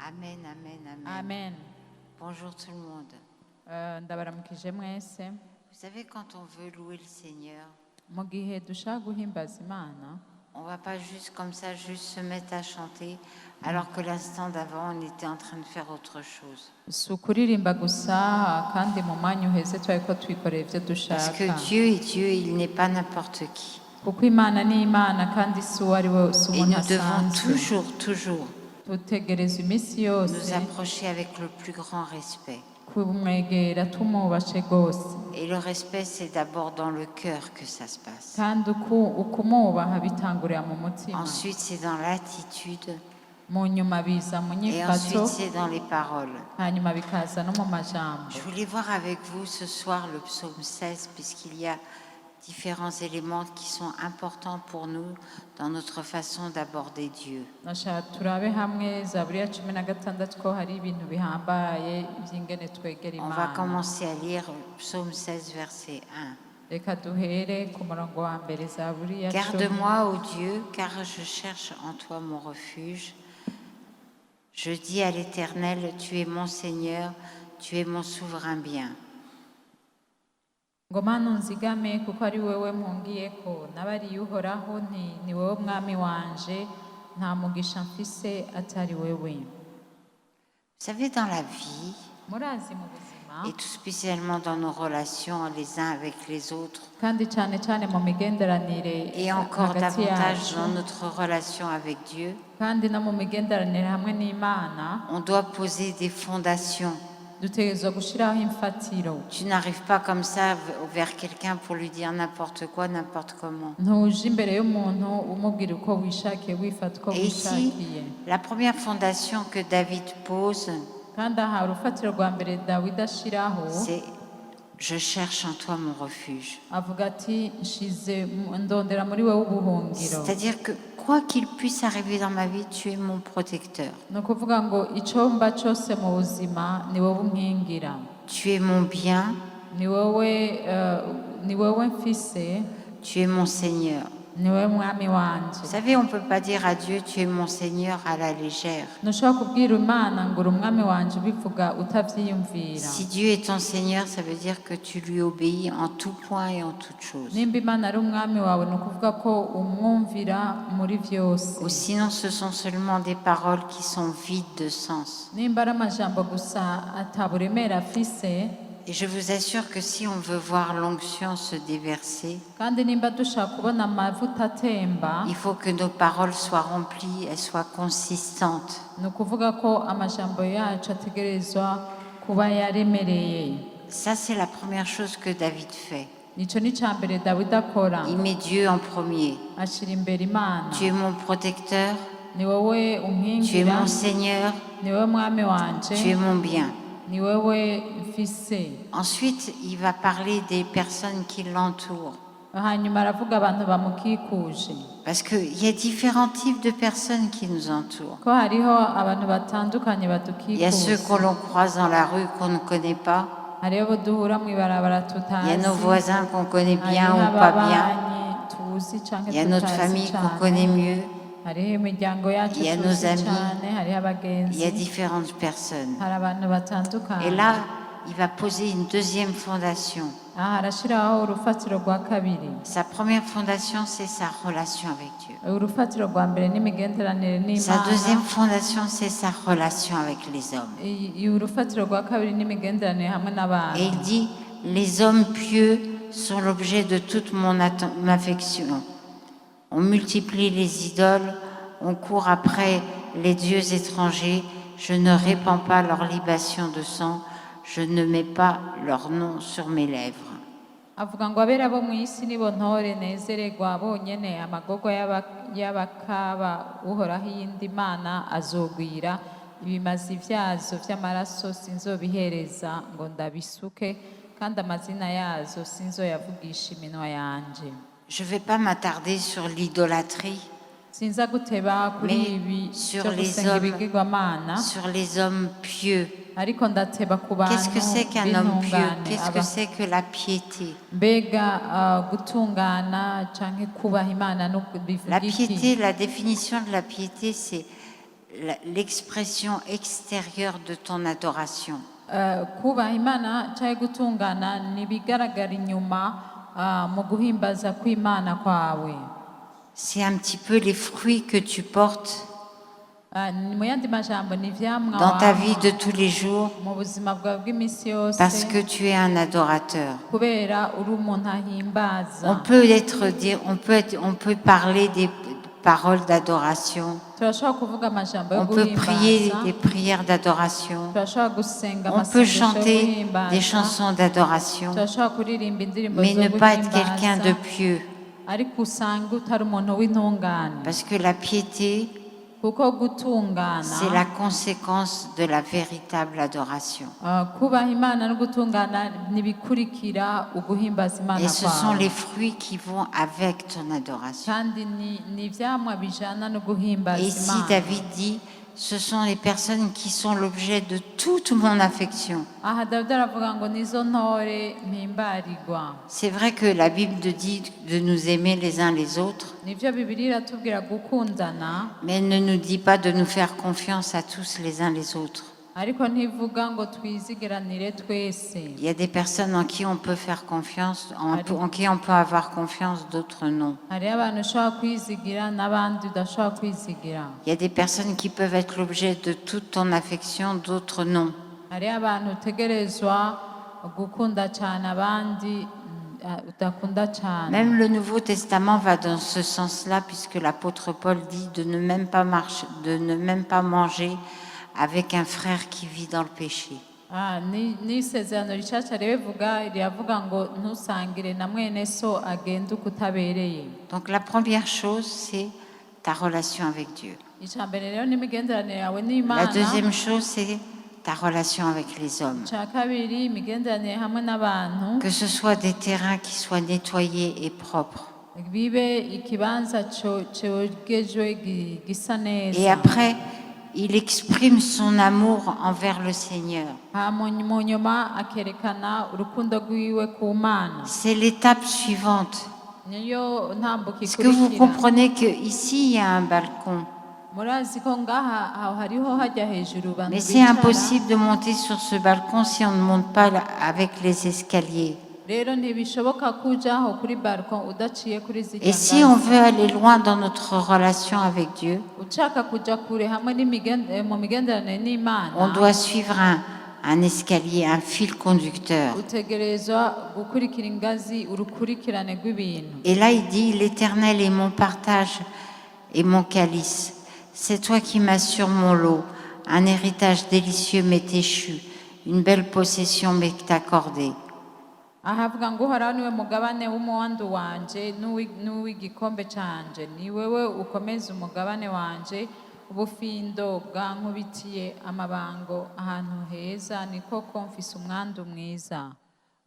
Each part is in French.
Amen, amen, amen. Amen. Bonjour tout le monde. Ndabaramukije mwese. Vous savez, quand on veut louer le Seigneur, Mu gihe dushaka guhimbaza Imana, on ne va pas juste comme ça, juste se mettre à chanter, alors que l'instant d'avant, on était en train de faire autre chose. si ukuririmba gusa kandi mu mwanya uheze twariko twikoreye ibyo Parce que dushaka. Dieu est Dieu, il n'est pas n'importe qui. Kuko Imana ni Imana kandi si uwo ari we si Et umuntu nous devons asanzwe. toujours Dutegereza iminsi nous yose approcher avec le plus grand respect. kumwegera tumwubashe rwose. Et le respect, c'est d'abord dans le cœur que ça se passe. Kandi ukumwubaha bitangurira mu mutima. Ensuite, c'est dans l'attitude. Mu nyuma biza mu Et ensuite, nyifato, c'est dans les paroles. hanyuma bikaza no mu majambo. Je voulais voir avec vous ce soir le psaume 16, puisqu'il y a différents éléments qui sont importants pour nous dans notre façon d'aborder Dieu. Nashaka turabe hamwe Zaburi ya 16 ko hari ibintu bihambaye by'ingene twegera On va Imana. commencer à lire psaume 16, verset 1. Reka duhere ku murongo wa mbere Zaburi ya 10. Garde-moi, ô Dieu, car je cherche en toi mon refuge. Je dis à l'Éternel, tu es mon Seigneur, tu es mon souverain bien. ngo Mana unzigame kuko ari wewe mpungiyeko nabariye uhoraho nti ni wewe mwami wanje nta mugisha mfise atari wewe. Vous savez, dans la vie, Murazi mu buzima et tout spécialement dans nos relations les uns avec les autres, kandi cyane cyane mu migenderanire et encore hagati davantage yacu dans notre relation avec Dieu, kandi no mu migenderanire hamwe n'Imana on doit poser des fondations. dutegerezwa gushiraho imfatiro. Tu n'arrives pas comme ça vers quelqu'un pour lui dire n'importe quoi, n'importe comment. Ntuje imbere y'umuntu umubwira uko wishakiye wifata uko Et ici, wishakiye. la première fondation que David pose, Kandi aha urufatiro rwa mbere Dawidi ashiraho c'est je cherche en toi mon refuge. avuga ati ndondera muri wewe ubuhungiro. C'est-à-dire que quoi qu'il puisse arriver dans ma vie, tu es mon protecteur. Ni ukuvuga ngo icyo mba cyose mu buzima ni wowe umwingira, Tu es mon bien, ni wowe mfise, tu es mon Seigneur. ni wowe mwami wanje. Vous savez, on ne peut pas dire à Dieu, tu es mon Seigneur à la légère. Ntushobora kubwira Imana ngo uri umwami wanje ubivuga utavyiyumvira. Si Dieu est ton Seigneur, ça veut dire que tu lui obéis en tout point et en toute chose. Nimba Imana ari umwami wawe ni ukuvuga ko umwumvira muri vyose. Ou sinon, ce sont seulement des paroles qui sont vides de sens. Nimba ari amajambo gusa ataburemere afise, Et je vous assure que si on veut voir l'onction se déverser, kandi nimba dushaka kubona amavuta atemba, il faut que nos paroles soient remplies, elles soient consistantes. ni ukuvuga ko amajambo yacu ategerezwa kuba yaremereye. Ça, c'est la première chose que David fait. Nico ni ca mbere Dawidi akora, Il met Dieu en premier. ashira imbere Imana. Tu es mon protecteur, Ni wowe tu es unkingira, mon Seigneur, ni wowe mwami wanje, tu es mon bien. ni wowe mfise. Ensuite, il va parler des personnes qui l'entourent. Hanyuma aravuga abantu bamukikuje, Parce qu'il y a différents types de personnes qui nous entourent. ko hariho abantu batandukanye Il y a ceux badukikuje. que l'on croise dans la rue qu'on ne connaît pas. Hariho abo duhura mw'ibarabara Il y a tutazi, nos voisins qu'on connaît bien hariho ou pas bien. ababanyi tuzi canke Il y a notre tutazi famille qu'on cane, connaît mieux. hariho imiryango yacu Il y a nos tuzi amis. cane, hariho Il y a abagenzi, différentes personnes. hari abantu batandukanye. Et là, il va poser une deuxième fondation. Aha arashiraho urufatiro rwa kabiri. Sa première fondation, c'est sa relation avec Dieu. Urufatiro rwa mbere n'imigenderanire Sa n'Imana. deuxième fondation, c'est sa relation avec les hommes. Urufatiro rwa kabiri n'imigenderanire hamwe Et n'abantu. il dit, les hommes pieux sont l'objet de toute mon affection. On multiplie les idoles, on court après les dieux étrangers, je ne répands pas leur libation de sang, je ne mets pas leur nom sur mes lèvres. Avuga ngo abera bo mu isi nibo ntore nezererwa bonyene amagogo y'abakaba uhoraho iyindi mana azogwira ibimazi vyazo vy'amaraso sinzobihereza ngo ndabisuke kandi amazina yazo sinzoyavugisha iminwa yanje. Je ne vais pas m'attarder sur l'idolâtrie, Sinza guteba kuri Mais ibi sur cyo les gusenga hommes, ibigirwamana, sur les hommes pieux. ariko ndateba ku bantu Qu'est-ce que c'est qu'un homme pieux? b'intungane, Qu'est-ce que c'est que la piété? mbega gutungana canke kubaha Imana no bivuga La iki? piété, la définition de la piété, c'est l'expression extérieure de ton adoration. kubaha imana cyangwa gutungana ni ibigaragara inyuma mu guhimbaza kw'imana kwawe. C'est un petit peu les fruits que tu portes Mu yandi majambo ni ivyamwa dans ta wama vie de tous les jours mu buzima bwawe bw'imisi yose parce que tu es un adorateur. kubera uri umuntu ahimbaza. On peut parler des paroles d'adoration. Turashobora kuvuga amajambo yo On peut prier guhimbaza, des prières d'adoration. turashobora gusenga On peut amasengesho yo chanter des guhimbaza, chansons d'adoration, turashobora kuririmba indirimbo mais zo ne pas être quelqu'un de guhimbaza, pieux. ariko usanga utari umuntu w'intungane, Parce que la piété, kuko gutungana c'est la conséquence de la véritable adoration. kubaha imana no gutungana nibikurikira uguhimbaza imana Et ce sont kwawe, les fruits qui vont avec ton adoration. kandi ni ivyamwa bijana no guhimbaza Et ici, imana. David dit, ce sont les personnes qui sont l'objet de toute mon affection. Aha Dawidi aravuga ngo nizo ntore mpimbarirwa. C'est vrai que la Bible dit de nous aimer les uns les autres, Nivyo Bibiliya iratubwira gukundana, mais elle ne nous dit pas de nous faire confiance à tous les uns les autres. ariko ntivuga ngo twizigiranire twese. Il y a des personnes en qui on peut faire confiance, en qui on peut avoir confiance, d'autres non. Hariho abantu ushobora kwizigira n'abandi udashobora kwizigira. Il y a des personnes qui peuvent être l'objet de toute ton affection, d'autres non. Hariho abantu utegerezwa gukunda cyane abandi udakunda cyane. Même le Nouveau Testament va dans ce sens-là, puisque l'apôtre Paul dit de ne même pas marcher, de ne même pas manger avec un frère qui vit dans le péché. N'isezerano rishasha riravuga ngo ntusangire na mwene so agenda uko utabereye. Donc la première chose, c'est ta relation avec Dieu. Icambere rero n'imigenderanire yawe La n'Imana. deuxième chose, c'est ta relation avec les hommes. Icya kabiri imigenderanire hamwe n'abantu, Que ce soit des terrains qui soient nettoyés et propres. bibe ikibanza cyogejwe gisa neza. Et après, il exprime son amour envers le Seigneur. mu nyuma akerekana urukundo rwiwe ku Mana. C'est l'étape suivante. Niyo ntambuka Est-ce que vous ikurikira. comprenez qu'ici, il y a un balcon? Murazi ko ngaha hariho hajya hejuru abantu Mais c'est bicara. impossible de monter sur ce balcon si on ne monte pas avec les escaliers. Rero ntibishoboka kujaho kuri balcon udaciye kuri zijya Et si on veut aller loin dans notre relation avec Dieu, ushaka kuja kure hamwe mu migenderanire n'Imana, on doit suivre un escalier, un fil conducteur. utegerezwa gukurikira ingazi urukurikirane rw'ibintu. Et là, il dit, l'Éternel est mon partage et mon calice. C'est toi qui m'assures mon lot. Un héritage délicieux m'est échu. Une belle possession m'est accordée. Ahavuga ngo uhoraho niwe mugabane w'umuwandu wanje n'uw'igikombe canje, ni wewe ukomeza umugabane wanje, ubufindo bwankubitiye amabango ahantu heza, niko mfise umwandu mwiza.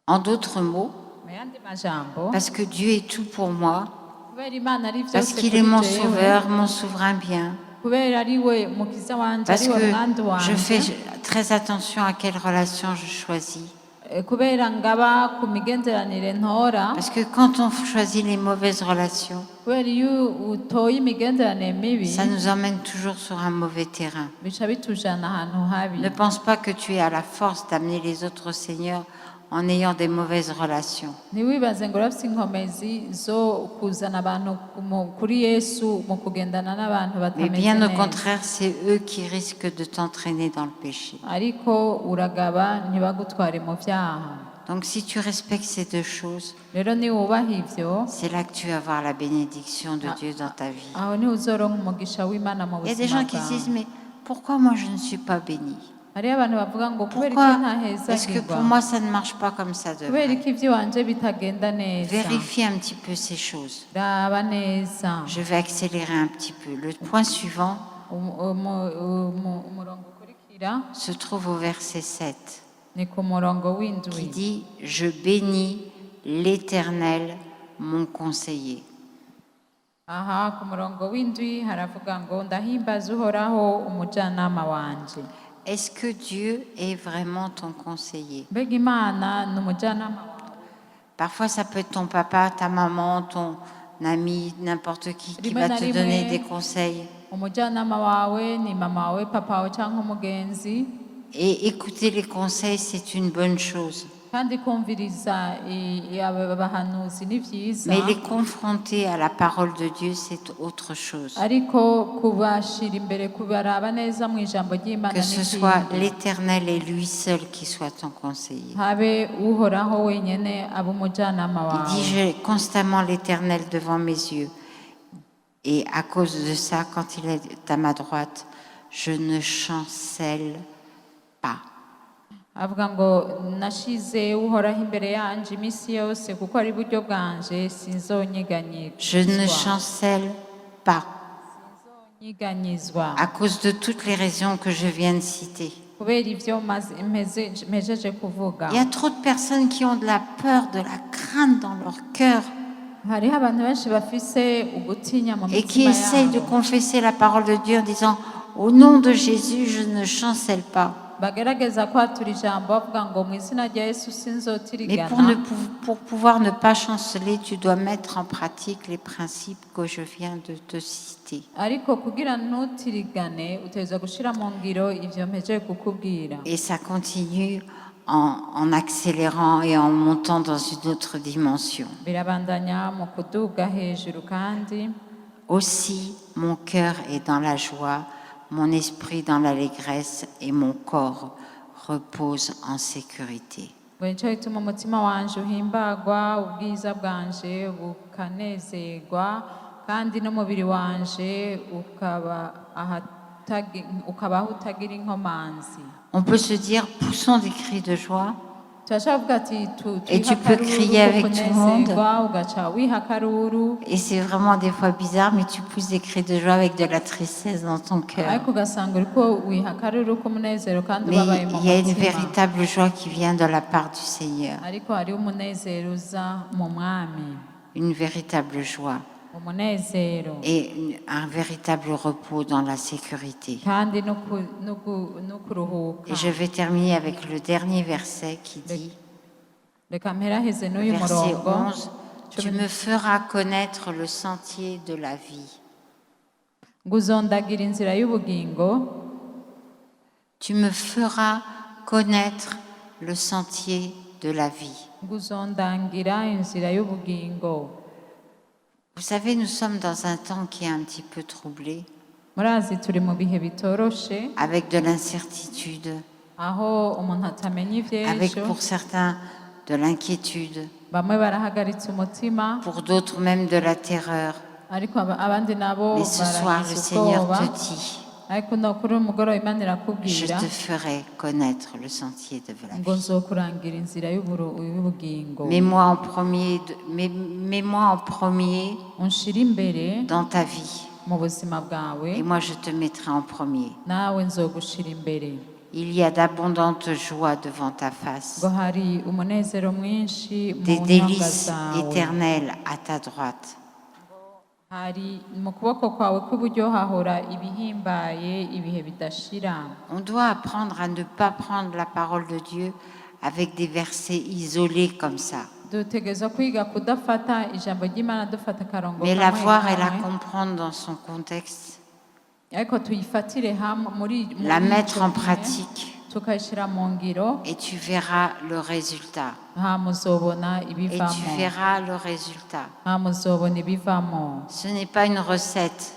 En d'autres mots, Mu yandi majambo, parce que Dieu est tout pour moi, kubera Imana ari parce vyose qu'il kuri est mon jewe, sauveur, mon souverain bien, kubera ari we mukiza wanje, parce ari we que mwandu je fais wanje, très attention à quelle relation je choisis. kubera ngaba ku migenderanire ntora, Parce que quand on choisit les mauvaises relations, kubera iyo utoye imigenderanire mibi ça nous emmène toujours sur un mauvais terrain. bica bitujana ahantu habi. Ne pense pas que tu es à la force d'amener les autres au Seigneur en ayant des mauvaises relations. Ntiwibaze ngo urafite inkomezi zo kuzana abantu kuri Yesu mu kugendana n'abantu Mais batameze bien au neza, contraire, c'est eux qui risquent de t'entraîner dans le péché. ariko uragaba ntibagutware mu vyaha. Donc si tu respectes ces deux choses, Rero niwubaha ivyo, c'est là que tu vas avoir la bénédiction de Dieu dans ta vie. aho niho uzoronka umugisha w'Imana mu Il y a des buzima gens qui se bwawe. disent, mais pourquoi moi je ne suis pas bénie? Hariho abantu bavuga ngo kubera iki Pourquoi est-ce que ntahezagirwa, pour moi ça ne marche pas comme ça kubera devrait? iki ivy'iwanje bitagenda neza. Vérifie un petit peu ces choses. Raba neza. Je vais accélérer un petit peu. Le point suivant Umurongo ukurikira se trouve au verset 7, ni ku murongo qui w'indwi. dit « Je bénis l'Éternel, mon conseiller ». Aha ku murongo w'indwi haravuga ngo ndahimbaza uhoraho umujyanama wanje. Est-ce que Dieu est vraiment ton conseiller? Mbega Imana ni umujyanama wawe? Parfois, ça peut être ton papa, ta maman, ami, n'importe qui Rimwe va na te rimwe, donner des conseils. umujyanama wawe ni mama wawe papa wawe cyangwa umugenzi, Et écouter les conseils, c'est une bonne chose. kandi kumviriza abahanuzi ni byiza, Mais les confronter à la parole de Dieu, c'est autre chose. ariko kubashira imbere kubaraba neza mu ijambo ry'Imana Que ni ce soit ikindi. l'Éternel et lui seul qui soit ton conseiller. habe uhoraho wenyine aba umujyanama Il wawe. dit, j'ai constamment l'Éternel devant mes yeux. Et à cause de ça, quand il est à ma droite, je ne chancelle pas. avuga ngo nashize uhoraho imbere yanje iminsi yose kuko ari iburyo bwanje Je ne sinzonyeganyizwa. chancelle pas. Nyiganyizwa À cause de toutes les raisons que je viens de citer. kubera ibyo mpejeje kuvuga. Il y a trop de personnes qui ont de la peur, de la crainte dans leur cœur hariho abantu benshi bafise ugutinya mu et qui mitima essayent de yabo, confesser la parole de Dieu en disant au nom de Jésus, je ne chancelle pas. bagerageza kwatura ijambo bavuga ngo mu izina rya Yesu Mais sinzotirigana. pour pouvoir ne pas chanceler, tu dois mettre en pratique les principes que je viens de te citer. ariko kugira ntutirigane utegerezwa gushyira mu ngiro ibyo mpejeje kukubwira. Et ça continue en accélérant et en montant dans une autre dimension. birabandanya mu kuduga hejuru, kandi Aussi, mon cœur est dans la joie, mon esprit dans l'allégresse et mon corps repose en sécurité. ngo nicyo gituma umutima wanje uhimbagwa, ubwiza bwanje bukanezerwa, kandi n'umubiri wanje ukabaho utagira inkomanzi. On peut se dire, poussons des cris de joie. turashobora kuvuga ati Et tu peux crier avec tout le monde. ugaca wiha akaruru, Et c'est vraiment des fois bizarre, mais tu pousses des cris de joie avec de la tristesse dans ton cœur. ariko ugasanga uriko wiha akaruru k'umunezero kandi Mais ubabaye mu il y a une mutima. véritable joie qui vient de la part du Seigneur. ariko hariho umunezero uza mu mwami, Une véritable joie umunezero, et un véritable repos dans la sécurité. kandi no kuruhuka. Et je vais terminer avec le dernier verset qui dit, reka mperaheze n'uyu verset murongo. 11, tu me feras connaître le sentier de la vie. ngo uzondagira inzira y'ubugingo, Tu me feras connaître le sentier de la vie. ngo uzondangira inzira y'ubugingo. Vous savez, nous sommes dans un temps qui est un petit peu troublé, murazi turi mu bihe bitoroshe, avec de l'incertitude, aho umuntu atamenya avec ivy'ejo. pour certains de l'inquiétude, bamwe barahagaritse umutima, pour d'autres même de la terreur. ariko abandi nabo Mais ce soir, le baragize Seigneur ubwoba. te dit, ariko no kuri uyu mugoroba Imana je irakubwira te ferai connaître le sentier de la ngo vie. nzokurangira inzira y'ubugingo. Mets-moi en premier, mets-moi en premier unshire imbere dans ta vie, mu buzima bwawe, et moi je te mettrai en premier. nawe nzogushira imbere. Il y a d'abondantes joies devant ta face, ngo hari umunezero mwinshi mu des nyonga délices zawe, éternelles à ta droite. hari mu kuboko kwawe kw'iburyo hahora ibihimbaye ibihe bidashira. On doit apprendre à ne pas prendre la parole de Dieu avec des versets isolés comme ça, dutegerezwa kwiga kudafata ijambo ry'Imana dufata akarongo mais la kamwe voir et la kamwe, comprendre dans son contexte, ariko tuyifatire hamwe muri la mettre ico en gihe, pratique, tukayishyira mu ngiro, et tu verras le résultat. muzobona Et tu ibivamo, verras le résultat. muzobona ibivamo. Ce n'est pas une recette.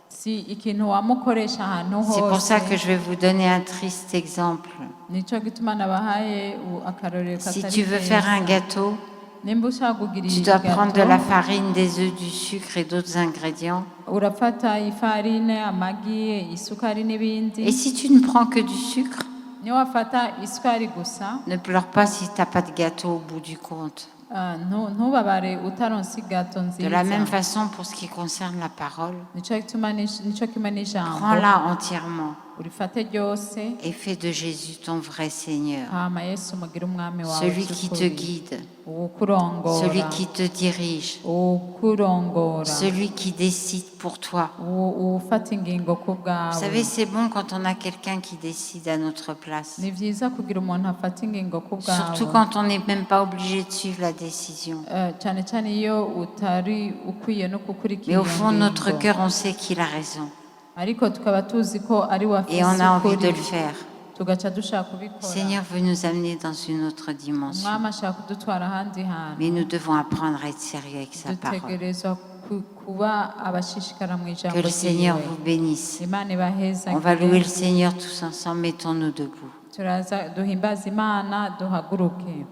si ikintu wamukoresha ahantu C'est pour ça que hose. je vais vous donner un triste exemple. nico gituma nabahaye akarorero Si katari tu veux faire un keza. gâteau, nimba ushaka kugira tu dois prendre de igato, la farine, des œufs, du sucre et d'autres ingrédients. urafata ifarine, amagi, isukari n'ibindi. Et si tu ne prends que du sucre, niyo wafata isukari gusa, ne pleure pas si tu n'as pas de gâteau au bout du compte. ntubabare utaronse igato De la même nziza. façon, pour ce qui concerne la parole, nico kimwe n'ijambo, prends-la entièrement. urifate ryose et fais de Jésus ton vrai Seigneur, hama Yesu umugire umwami wawe celui qui te by'ukuri, guide, uwukurongora celui qui te dirige, uwukurongora celui qui décide pour toi. uwufata ingingo ku Vous bwawe. savez, c'est bon quand on a quelqu'un qui décide à notre place. Ni byiza kugira umuntu afata ingingo ku Surtout bwawe, quand on n'est même pas obligé de suivre la décision. cyane cyane iyo utari ukwiye no gukurikira Mais au iyo fond de notre ngingo. cœur, on sait qu'il a raison. Ariko tukaba tuzi ko ari we Et on afise a envie de ukuri, le faire. tugaca dushaka Le kubikora. Seigneur veut nous amener dans une autre dimension. Umwami ashaka kudutwara ahandi hantu, Mais nous devons apprendre à être sérieux avec sa parole. dutegerezwa kuba abashishikara mu Que ijambo le Seigneur ryiwe. vous bénisse. Imana ibahezagire. On va louer le Seigneur tous ensemble. Mettons-nous debout. turaza duhimbaza Imana duhaguruke.